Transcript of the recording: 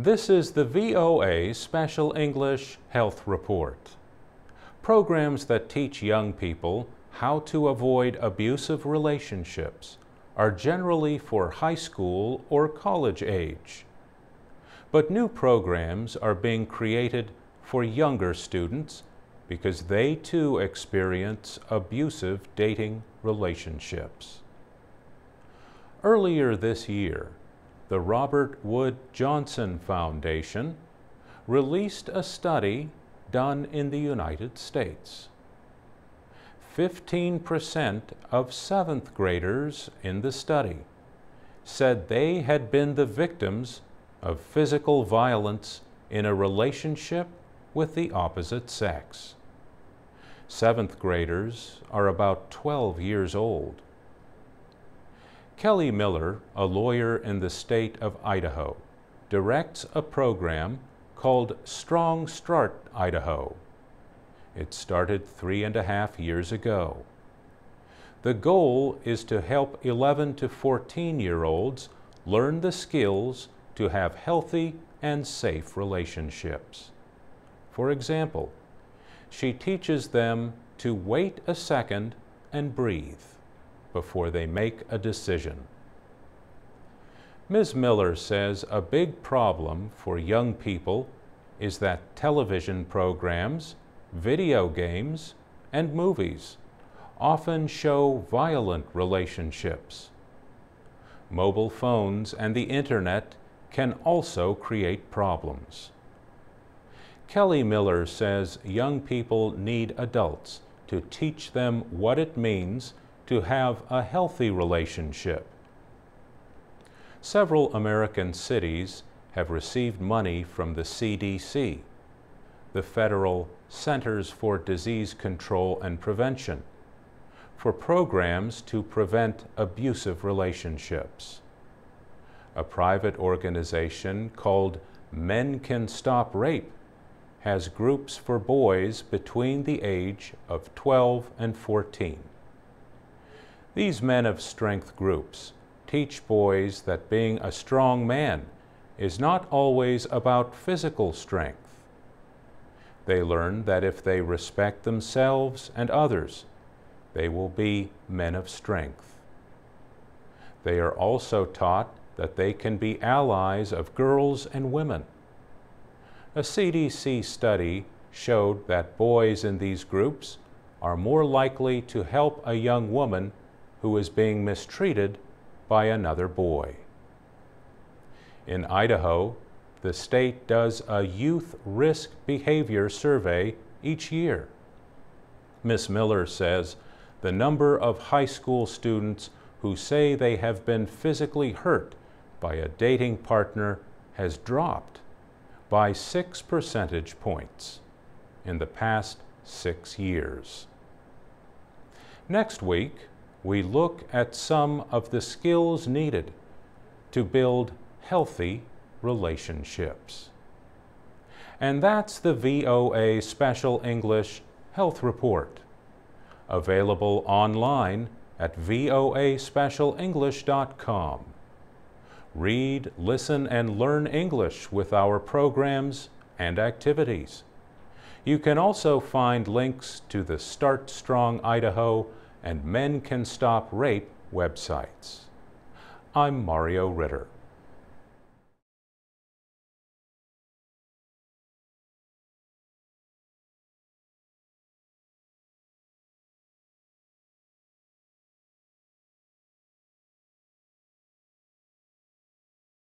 This is the VOA Special English Health Report. Programs that teach young people how to avoid abusive relationships are generally for high school or college age. But new programs are being created for younger students because they too experience abusive dating relationships. Earlier this year, the Robert Wood Johnson Foundation released a study done in the United States. 15% of 7th graders in the study said they had been the victims of physical violence in a relationship with the opposite sex. 7th graders are about 12 years old. Kelly Miller, a lawyer in the state of Idaho, directs a program called Start Strong Idaho. It started 3.5 years ago. The goal is to help 11 to 14-year-olds learn the skills to have healthy and safe relationships. For example, she teaches them to wait a second and breathe before they make a decision. Ms. Miller says a big problem for young people is that television programs, video games, and movies often show violent relationships. Mobile phones and the internet can also create problems. Kelly Miller says young people need adults to teach them what it means to have a healthy relationship. Several American cities have received money from the CDC, the Federal Centers for Disease Control and Prevention, for programs to prevent abusive relationships. A private organization called Men Can Stop Rape has groups for boys between the age of 12 and 14. These Men of Strength groups teach boys that being a strong man is not always about physical strength. They learn that if they respect themselves and others, they will be men of strength. They are also taught that they can be allies of girls and women. A CDC study showed that boys in these groups are more likely to help a young woman who is being mistreated by another boy. In Idaho, the state does a youth risk behavior survey each year. Ms. Miller says the number of high school students who say they have been physically hurt by a dating partner has dropped by 6 percentage points in the past 6 years. Next week, we look at some of the skills needed to build healthy relationships. And that's the VOA Special English Health Report, available online at voaspecialenglish.com. Read, listen, and learn English with our programs and activities. You can also find links to the Start Strong Idaho and Men Can Stop Rape websites. I'm Mario Ritter.